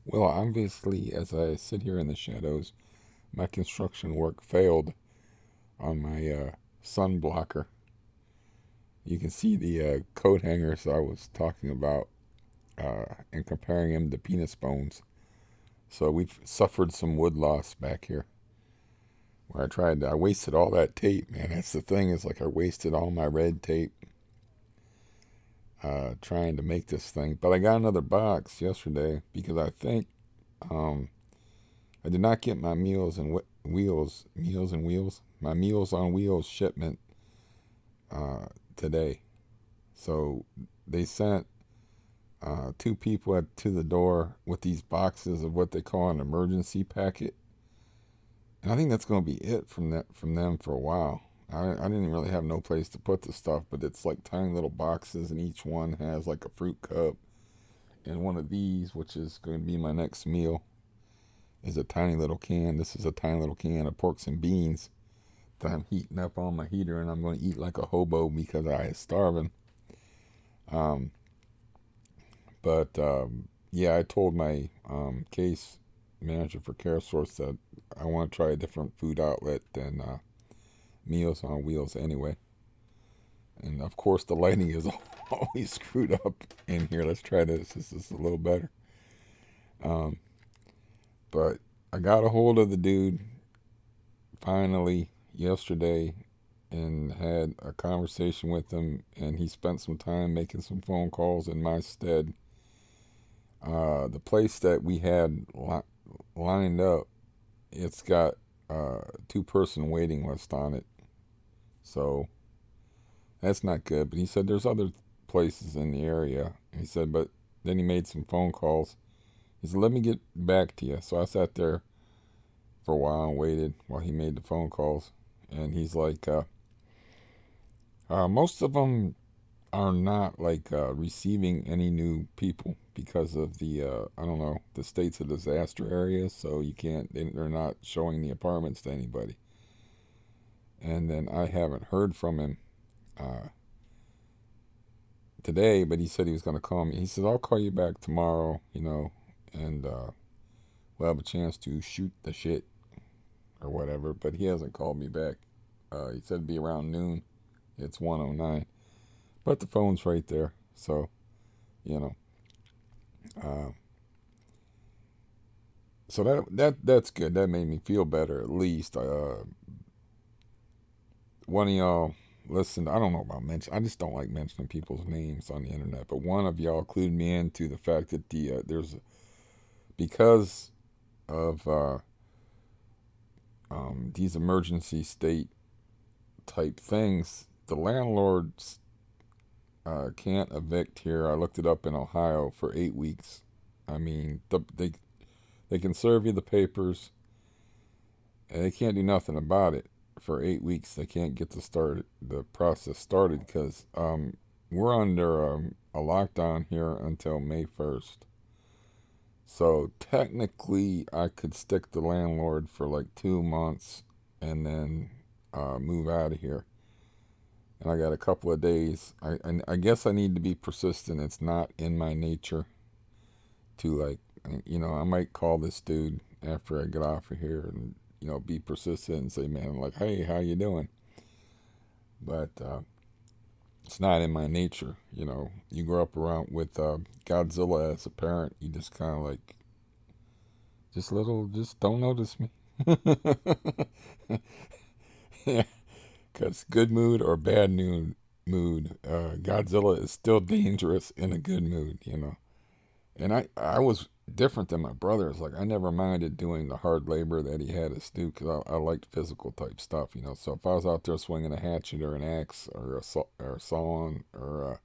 Well, obviously, as I sit here in the shadows, my construction work failed on my sun blocker. You can see the coat hangers I was talking about and comparing them to penis bones. So we've suffered some wood loss back here. Where I wasted all that tape, man. That's the thing, is like I wasted all my red tape trying to make this thing. But I got another box yesterday because I think um, I did not get my my Meals on Wheels shipment today. So they sent two people to the door with these boxes of what they call an emergency packet, and I think that's going to be it from them for a while. I didn't really have no place to put the stuff, but it's like tiny little boxes, and each one has like a fruit cup. And one of these, which is going to be my next meal, is a tiny little can. This is a tiny little can of porks and beans that I'm heating up on my heater, and I'm going to eat like a hobo because I is starving. Um, but yeah, I told my case manager for CareSource that I want to try a different food outlet than Meals on Wheels anyway. And of course, the lighting is always screwed up in here. Let's try this. This is a little better. Um, but I got a hold of the dude finally yesterday and had a conversation with him, and he spent some time making some phone calls in my stead. The place that we had lined up, it's got two-person waiting list on it, so that's not good. But he said there's other places in the area. He said, but then he made some phone calls. He said, let me get back to you. So I sat there for a while and waited while he made the phone calls. And he's like, most of them are not like receiving any new people because of the I don't know, the state's a disaster area, so you can't. They're not showing the apartments to anybody. And then I haven't heard from him uh, today, but he said he was going to call me. He said I'll call you back tomorrow, and we'll have a chance to shoot the shit or whatever. But he hasn't called me back. He said it'd be around noon. It's 1:09, but the phone's right there, so you know. Uh, so that's good. That made me feel better at least. One of y'all listened. I don't know about mention. I just don't like mentioning people's names on the internet. But one of y'all clued me into the fact that there's because of these emergency state type things, the landlords can't evict here. I looked it up in Ohio for 8 weeks. I mean, they can serve you the papers, and they can't do nothing about it for 8 weeks. They can't get the process started because we're under a lockdown here until May 1st. So technically, I could stick the landlord for like 2 months and then move out of here. And I got a couple of days. I guess I need to be persistent. It's not in my nature to like, I might call this dude after I get off of here and be persistent and say, man, like, hey, how you doing? But it's not in my nature. You grow up around with Godzilla as a parent. You just kind of like, just don't notice me. Yeah, because good mood or bad mood, Godzilla is still dangerous in a good mood. And I was different than my brothers. Like, I never minded doing the hard labor that he had us do because I liked physical type stuff. So if I was out there swinging a hatchet or an axe or a sawn or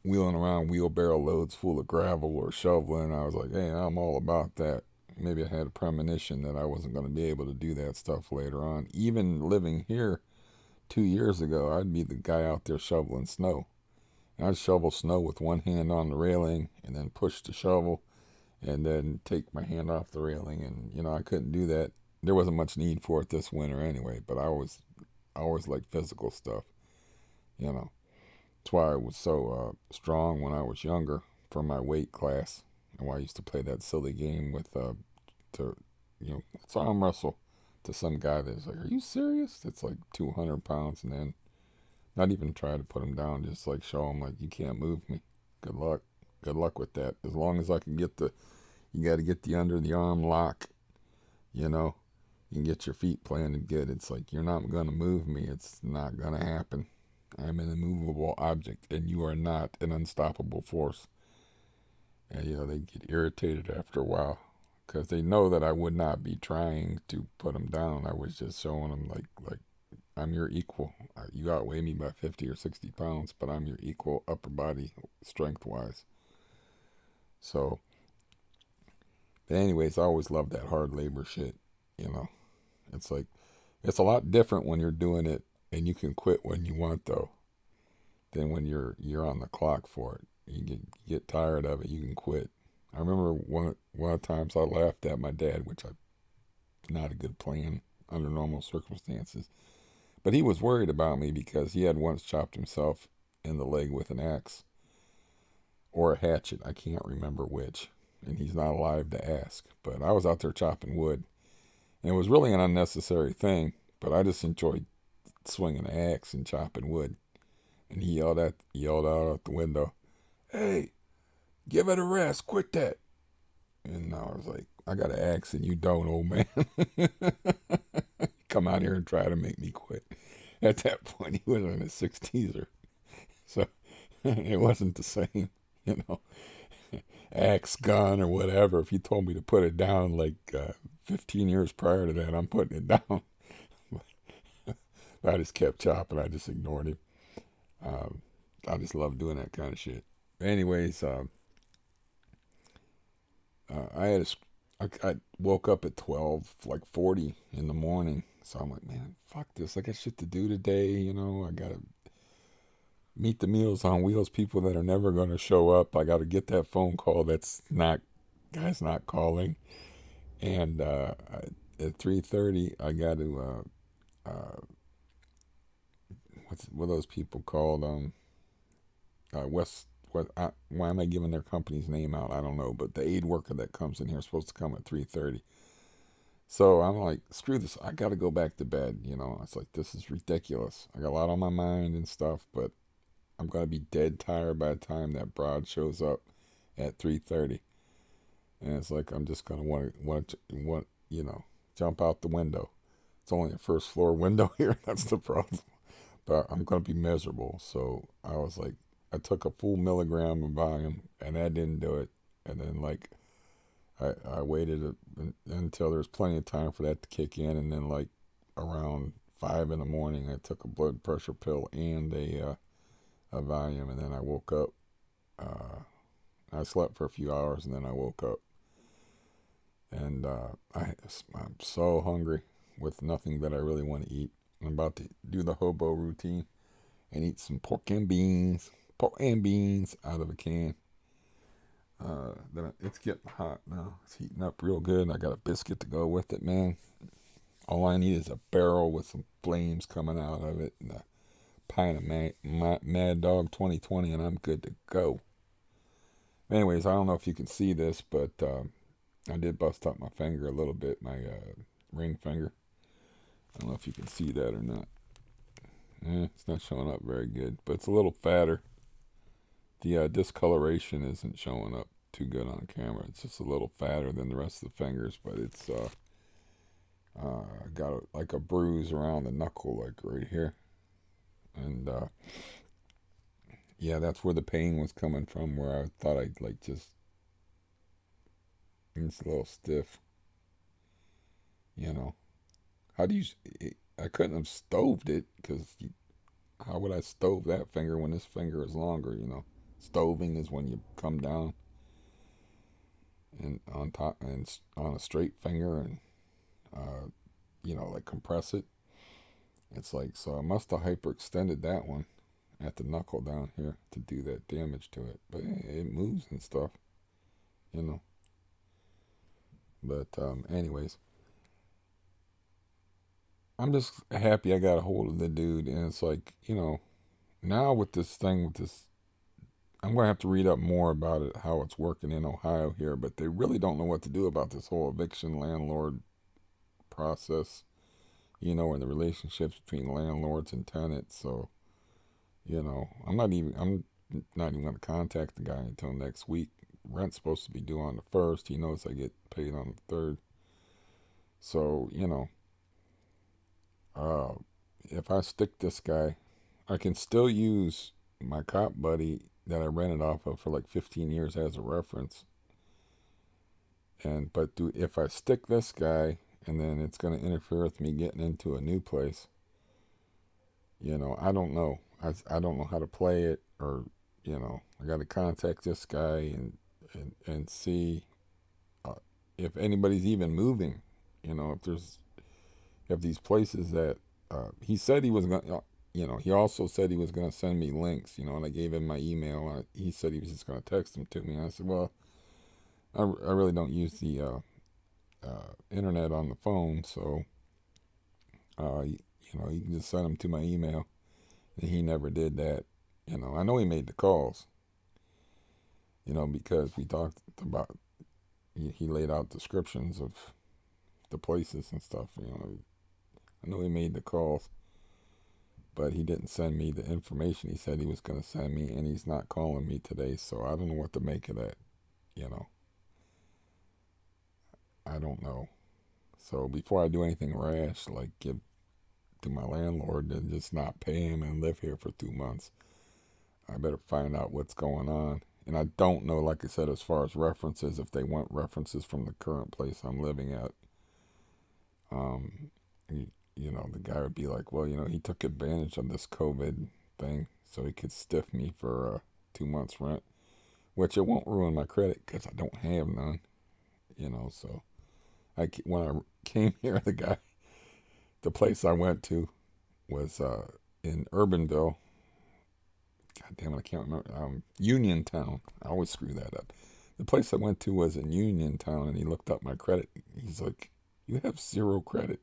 wheeling around wheelbarrow loads full of gravel or shoveling, I was like, hey, I'm all about that. Maybe I had a premonition that I wasn't going to be able to do that stuff later on. Even living here 2 years ago, I'd be the guy out there shoveling snow. And I'd shovel snow with one hand on the railing and then push the shovel and then take my hand off the railing. And, I couldn't do that. There wasn't much need for it this winter anyway, but I always liked physical stuff. That's why I was so strong when I was younger. for my weight class. And I used to play that silly game with to it's arm wrestle to some guy that's like, are you serious? It's like 200 pounds, and then not even try to put him down, just like show him like you can't move me. Good luck. Good luck with that. As long as I can get you got to get the under the arm lock. You know, you can get your feet planted good. It's like you're not gonna move me. It's not gonna happen. I'm an immovable object, and you are not an unstoppable force. And they get irritated after a while because they know that I would not be trying to put them down. I was just showing them like I'm your equal. You outweigh me by 50 or 60 pounds, but I'm your equal upper body strength wise. So, but anyways, I always loved that hard labor shit. You know, it's like it's a lot different when you're doing it and you can quit when you want though, than when you're on the clock for it. You get tired of it, you can quit. I remember one of the times I laughed at my dad, which I not a good plan under normal circumstances. But he was worried about me because he had once chopped himself in the leg with an axe or a hatchet. I can't remember which. And he's not alive to ask. But I was out there chopping wood. And it was really an unnecessary thing. But I just enjoyed swinging an axe and chopping wood. And he yelled out the window, "Hey, give it a rest. Quit that." And I was like, "I got an axe and you don't, old man." Come out here and try to make me quit. At that point, he was in his 60s, so it wasn't the same, you know, axe, gun, or whatever. If he told me to put it down like 15 years prior to that, I'm putting it down. I just kept chopping. I just ignored him. I just love doing that kind of shit. Anyways, I woke up at 12, like 40 in the morning. So I'm like, man, fuck this. I got shit to do today. I got to meet the Meals on Wheels people that are never going to show up. I got to get that phone call guy's not calling. And at 3:30, I got to, what are those people called? Why am I giving their company's name out? I don't know. But the aid worker that comes in here is supposed to come at 3:30. So I'm like, screw this. I got to go back to bed. It's like, this is ridiculous. I got a lot on my mind and stuff, but I'm going to be dead tired by the time that broad shows up at 3:30. And it's like, I'm just going to want, jump out the window. It's only a first floor window here. That's the problem. But I'm going to be miserable. So I was like, I took a full milligram of Valium and that didn't do it. And then I waited until there was plenty of time for that to kick in, and then like around 5 in the morning, I took a blood pressure pill and a Valium, and then I woke up. I slept for a few hours, and then I woke up, and I'm so hungry with nothing that I really want to eat. I'm about to do the hobo routine and eat some pork and beans out of a can. It's getting hot now. It's heating up real good. I got a biscuit to go with it, man. All I need is a barrel with some flames coming out of it and a pint of Mad Dog 2020, and I'm good to go. Anyways, I don't know if you can see this, but I did bust up my finger a little bit, my ring finger. I don't know if you can see that or not. It's not showing up very good, but it's a little fatter. The discoloration isn't showing up too good on camera. It's just a little fatter than the rest of the fingers, but it's got like a bruise around the knuckle, like right here. And yeah, that's where the pain was coming from, where I thought I'd it's a little stiff. How do you, I couldn't have stoved it, because how would I stove that finger when this finger is longer, Stoving is when you come down and on top and on a straight finger and like compress it. It's like, so I must have hyperextended that one at the knuckle down here to do that damage to it. But it moves and stuff, you know. But anyways, I'm just happy I got a hold of the dude, and it's like, now with this thing with this I'm going to have to read up more about it, how it's working in Ohio here, but they really don't know what to do about this whole eviction landlord process, and the relationships between landlords and tenants. So, I'm not even going to contact the guy until next week. Rent's supposed to be due on the 1st. He knows I get paid on the 3rd. So, uh, if I stick this guy, I can still use my cop buddy that I rented off of for like 15 years as a reference. If I stick this guy, and then it's going to interfere with me getting into a new place, I don't know. I don't know how to play it, or I got to contact this guy and see uh, if anybody's even moving. If these places that he said he was going to, he also said he was going to send me links, and I gave him my email. And he said he was just going to text them to me. And I said, well, I really don't use the internet on the phone, so you can just send them to my email. And he never did that. I know he made the calls, because we talked about, he laid out descriptions of the places and stuff. I know he made the calls, but he didn't send me the information he said he was going to send me, and he's not calling me today, so I don't know what to make of that. you know I don't know. So before I do anything rash, like give to my landlord and just not pay him and live here for 2 months, I better find out what's going on. And I don't know, like I said, as far as references, if they want references from the current place I'm living at. um the guy would be like, well, he took advantage of this COVID thing so he could stiff me for 2 months rent, which it won't ruin my credit because I don't have none. So when I came here, the place I went to was in Urbanville. God damn it, I can't remember. Uniontown. I always screw that up. The place I went to was in Uniontown, and he looked up my credit. He's like, "You have zero credit."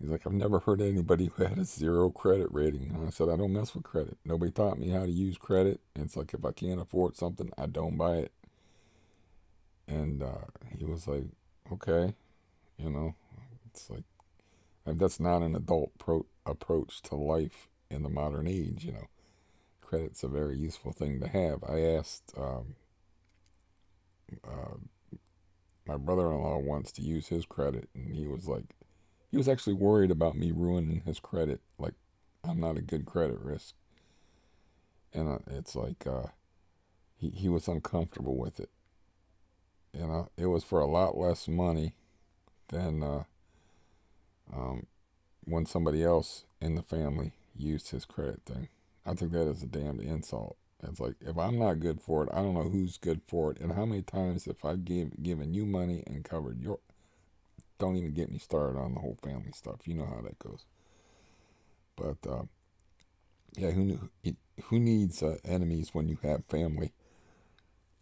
He's like, "I've never heard of anybody who had a zero credit rating." And I said, "I don't mess with credit. Nobody taught me how to use credit. And it's like, if I can't afford something, I don't buy it." And he was like, "Okay, you know, it's like that's not an adult approach to life in the modern age. Credit's a very useful thing to have." I asked uh, my brother-in-law once to use his credit, and he was actually worried about me ruining his credit. Like, I'm not a good credit risk, and it's like he was uncomfortable with it. It was for a lot less money than um, when somebody else in the family used his credit thing. I think that is a damned insult. It's like, if I'm not good for it, I don't know who's good for it. And how many times have I given you money and covered your... Don't even get me started on the whole family stuff. You know how that goes. But yeah, who needs enemies when you have family?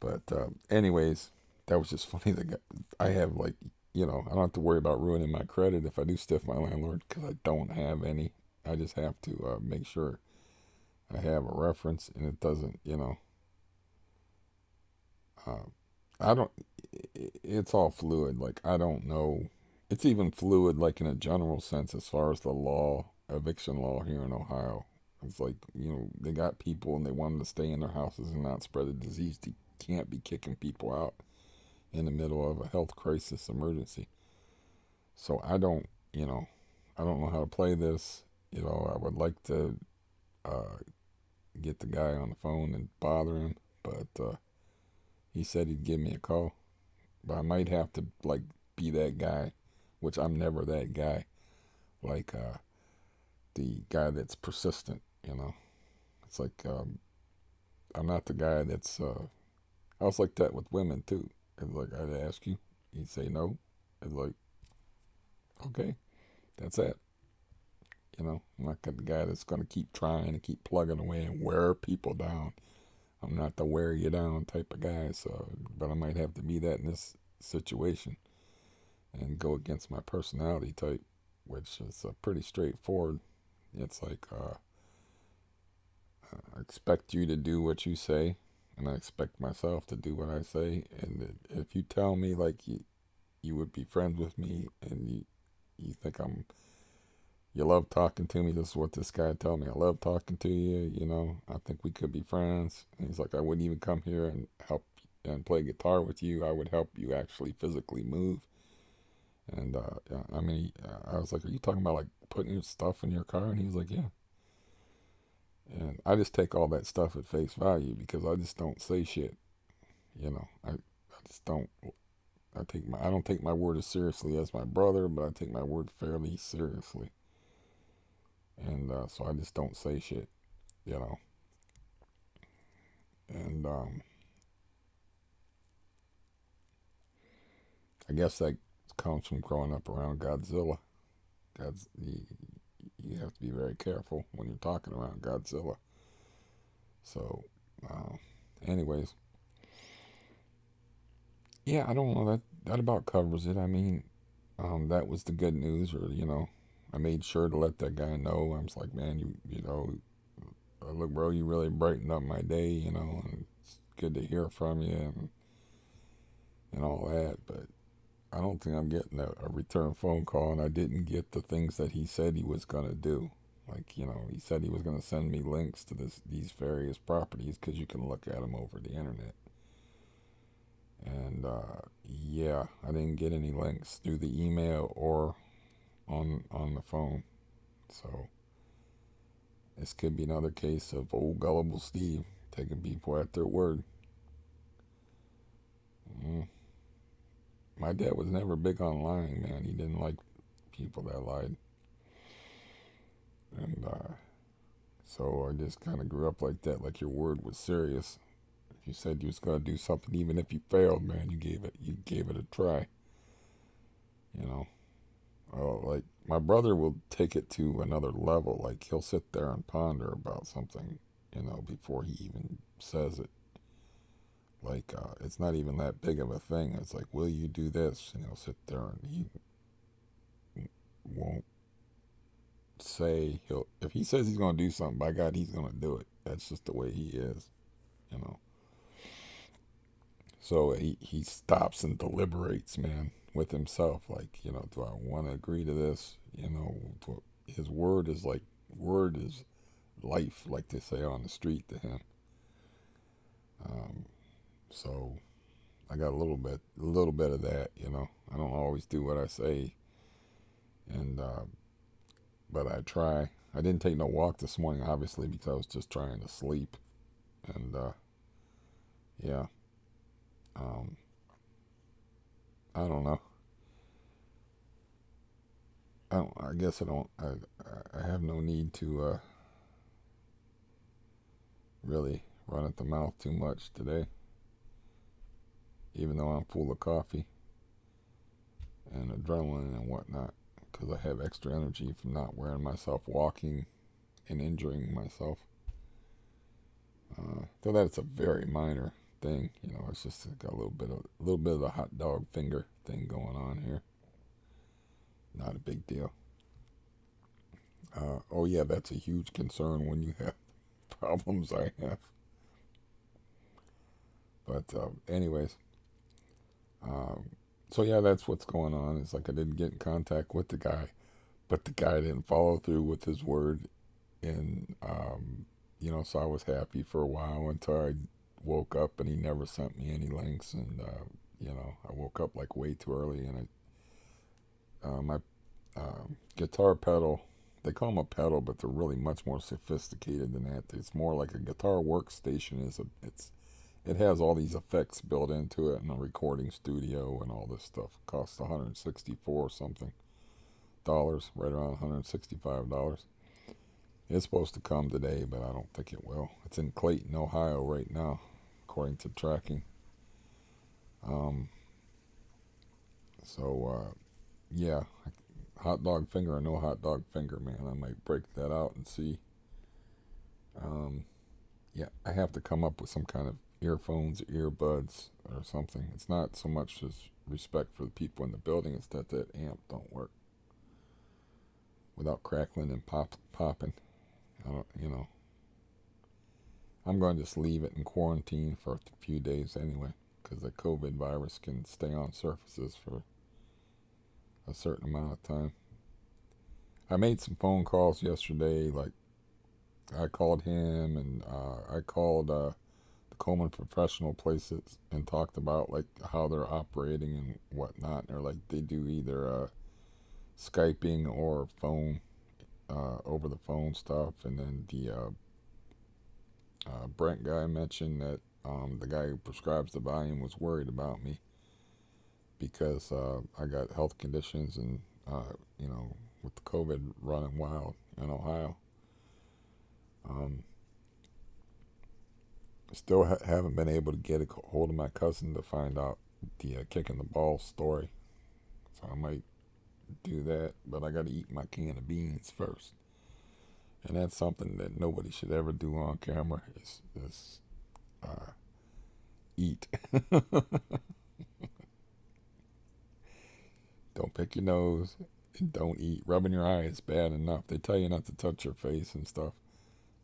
But anyways, that was just funny. I have, like, I don't have to worry about ruining my credit if I do stiff my landlord, because I don't have any. I just have to make sure I have a reference, and it doesn't, uh, I don't, it's all fluid. Like, I don't know. It's even fluid, like, in a general sense, as far as the law, eviction law here in Ohio. It's like, they got people and they want them to stay in their houses and not spread the disease. They can't be kicking people out in the middle of a health crisis emergency. So I don't know how to play this. I would like to uh, get the guy on the phone and bother him, but he said he'd give me a call. But I might have to, like, be that guy, which I'm never that guy. Like the guy that's persistent. It's like, I'm not the guy that's. I was like that with women too. It's like, I'd ask you, you'd say no. It's like, okay, that's it. I'm not the guy that's going to keep trying and keep plugging away and wear people down. I'm not the wear you down type of guy. So, but I might have to be that in this situation and go against my personality type, which is pretty straightforward. It's like, I expect you to do what you say, and I expect myself to do what I say. And if you tell me like you would be friends with me, and you think you love talking to me. This is what this guy told me. I love talking to you. You know, I think we could be friends. And he's like, I wouldn't even come here and help and play guitar with you. I would help you actually physically move. And yeah, I mean, I was like, are you talking about like putting your stuff in your car? And he was like, yeah. And I just take all that stuff at face value because I just don't say shit. You know, I just don't. I don't take my word as seriously as my brother, but I take my word fairly seriously. And so I just don't say shit. You know, and I guess that comes from growing up around Godzilla. God's you have to be very careful when you're talking around Godzilla. So, uh, anyways, yeah, I don't know that about covers it. I mean, that was the good news, or I made sure to let that guy know. I was like, man, look, bro, you really brightened up my day, and it's good to hear from you and all that. But I don't think I'm getting a return phone call, and I didn't get the things that he said he was gonna do. Like, he said he was gonna send me links to these various properties because you can look at them over the internet. And yeah, I didn't get any links through the email or on the phone. So this could be another case of old gullible Steve taking people at their word. Mm. My dad was never big on lying, man. He didn't like people that lied. And so I just kind of grew up like that, like your word was serious. If you said you was gonna do something, even if you failed, man, you gave it a try. You know, like my brother will take it to another level. Like he'll sit there and ponder about something, before he even says it. Like it's not even that big of a thing. It's like, will you do this? And he'll sit there and he won't say he'll. If he says he's gonna do something, by God, he's gonna do it. That's just the way he is. You know. So he stops and deliberates, man, with himself. Like, do I want to agree to this? His word is life, like they say on the street to him. Um, so I got a little bit of that. I don't always do what I say, and but I try. I didn't take no walk this morning, obviously, because I was just trying to sleep, and yeah, um, I don't know. I guess I don't. I have no need to really run at the mouth too much today, even though I'm full of coffee and adrenaline and whatnot, because I have extra energy from not wearing myself walking and injuring myself. Though that's a very minor thing, it's just got a little bit of the hot dog finger thing going on here. Not a big deal. Oh yeah, that's a huge concern when you have problems I have. But anyways, um, so yeah, that's what's going on. It's like I didn't get in contact with the guy, but the guy didn't follow through with his word, and so I was happy for a while until I woke up and he never sent me any links, and I woke up like way too early, and my guitar pedal. They call them a pedal, but they're really much more sophisticated than that. It's more like a guitar workstation. It has all these effects built into it and a recording studio and all this stuff. It costs 164 something dollars, right around $165. It's supposed to come today, but I don't think it will. It's in Clayton, Ohio right now, according to tracking. Um, so yeah, hot dog finger or no hot dog finger, man. I might break that out and see. Um, yeah, I have to come up with some kind of earphones, earbuds, or something. It's not so much as respect for the people in the building; it's that amp don't work without crackling and popping. I don't. I'm going to just leave it in quarantine for a few days anyway, because the COVID virus can stay on surfaces for a certain amount of time. I made some phone calls yesterday. Like I called him, and I called the Coleman Professional Places and talked about like how they're operating and whatnot. They're like they do either Skyping or phone, over the phone stuff, and then the Brent guy mentioned that the guy who prescribes the volume was worried about me because I got health conditions and you know, with the COVID running wild in Ohio. Um, Still haven't been able to get a hold of my cousin to find out the kicking the ball story, so I might do that. But I got to eat my can of beans first, and that's something that nobody should ever do on camera. Is eat. Don't pick your nose and don't eat. Rubbing your eye is bad enough. They tell you not to touch your face and stuff,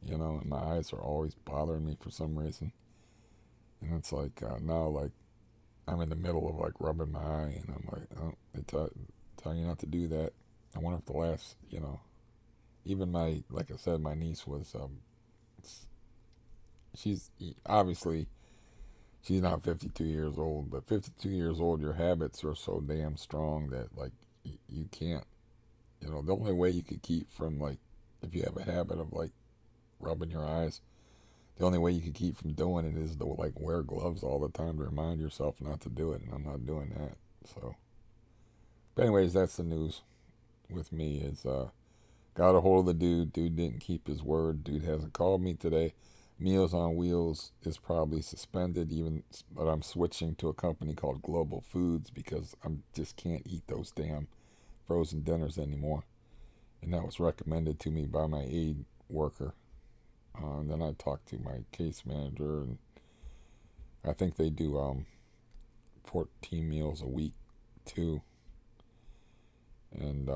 you know, and my eyes are always bothering me for some reason. And it's like now, like I'm in the middle of like rubbing my eye, and I'm like, oh, they tell you not to do that. I wonder if the last, you know, even my, like I said, my niece was, she's obviously she's not 52 years old, but 52 years old, your habits are so damn strong that like you can't, you know, the only way you could keep from like, if you have a habit of like rubbing your eyes, the only way you could keep from doing it is to like wear gloves all the time to remind yourself not to do it, and I'm not doing that. So, but anyways, that's the news with me. Is got a hold of the dude. Dude didn't keep his word. Dude hasn't called me today. Meals on Wheels is probably suspended, even, but I'm switching to a company called Global Foods because I just can't eat those damn frozen dinners anymore. And that was recommended to me by my aide worker. And then I talked to my case manager, and I think they do 14 meals a week too. And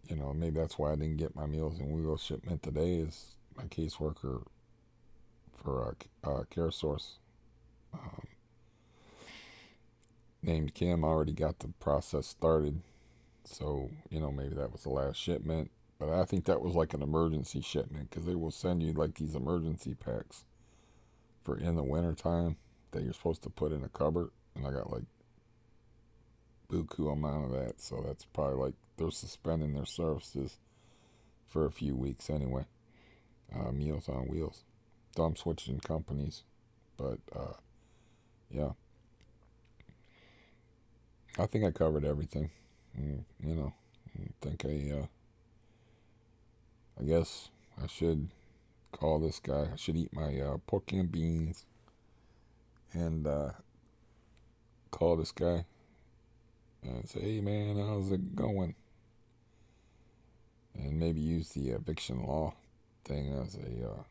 you know, maybe that's why I didn't get my Meals and Wheels shipment today. Is my caseworker for Care Source, um, named Kim, already got the process started. So, you know, maybe that was the last shipment. But I think that was like an emergency shipment because they will send you like these emergency packs for in the wintertime that you're supposed to put in a cupboard. And I got like buku amount of that. So that's probably like they're suspending their services for a few weeks anyway. Meals on Wheels. So I'm switching companies. But yeah, I think I covered everything. You know, I think I guess I should call this guy. I should eat my pork and beans and call this guy and say, hey man, how's it going? And maybe use the eviction law thing as a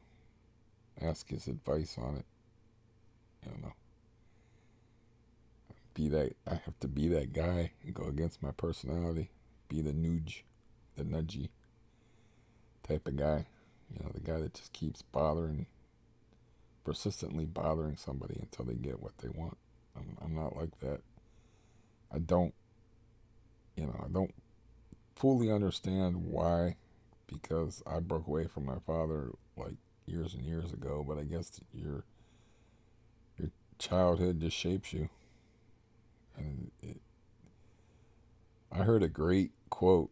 ask his advice on it. You know, be that I have to be that guy and go against my personality. Be the nudgy type of guy. You know, the guy that just keeps persistently bothering somebody until they get what they want. I'm not like that. I don't, I don't fully understand why, because I broke away from my father like years and years ago. But I guess your childhood just shapes you. And I heard a great quote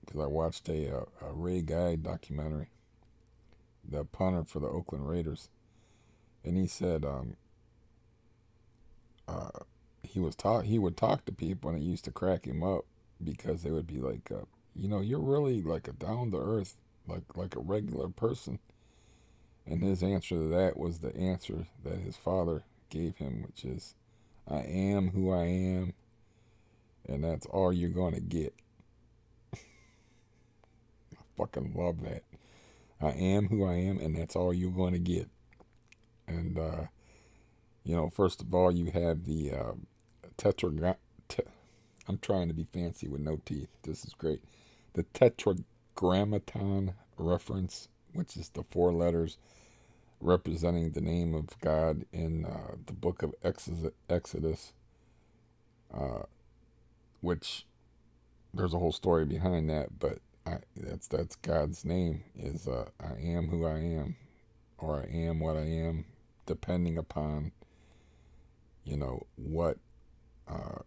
because I watched a Ray Guy documentary, the punter for the Oakland Raiders, and he said uh, he would talk to people, and it used to crack him up because they would be like, you're really like a down to earth, like a regular person. And his answer to that was the answer that his father gave him, which is, I am who I am, and that's all you're going to get. I fucking love that. I am who I am, and that's all you're going to get. And, first of all, you have the tetragram. I'm trying to be fancy with no teeth. This is great. The tetragrammaton reference, which is the four letters representing the name of God in the book of Exodus, uh, which there's a whole story behind that, but that's God's name is I am who I am, or I am what I am, depending upon what uh,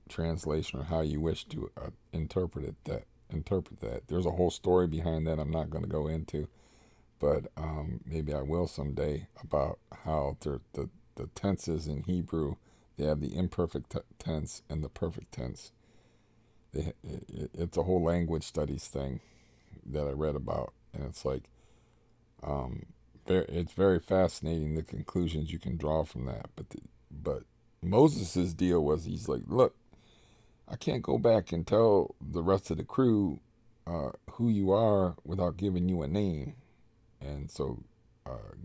translation or how you wish to interpret that. There's a whole story behind that I'm not going to go into, but maybe I will someday, about how the tenses in Hebrew, they have the imperfect tense and the perfect tense. It's a whole language studies thing that I read about, and it's like um, it's very fascinating the conclusions you can draw from that. But Moses's deal was, he's like, look, I can't go back and tell the rest of the crew who you are without giving you a name. And so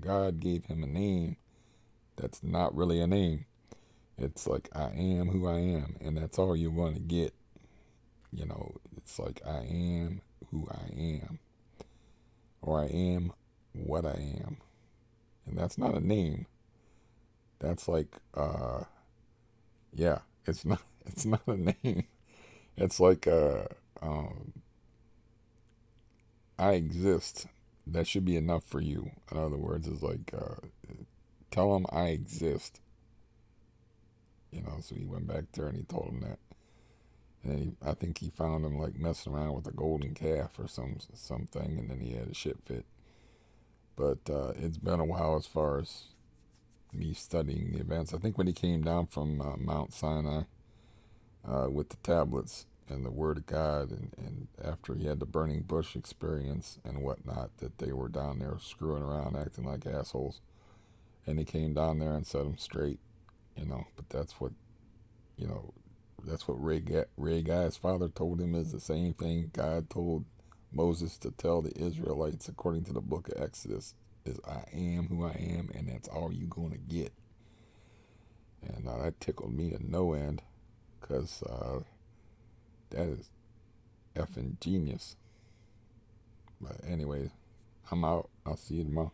God gave him a name that's not really a name. It's like, I am who I am, and that's all you're going to get. It's like, I am who I am, or I am what I am. And that's not a name. That's like, yeah, it's not, it's not a name. It's like, um, I exist. That should be enough for you. In other words, it's like, tell him I exist. So he went back there and he told him that. And I think he found him like messing around with a golden calf or something, and then he had a shit fit. But it's been a while as far as me studying the events. I think when he came down from Mount Sinai with the tablets and the Word of God, and after he had the burning bush experience and whatnot, that they were down there screwing around, acting like assholes. And he came down there and set them straight, But you know, that's what Ray Guy's father told him, is the same thing God told Moses to tell the Israelites according to the book of Exodus, is I am who I am, and that's all you gonna get. And that tickled me to no end, because that is effing genius. But anyway, I'm out. I'll see you tomorrow.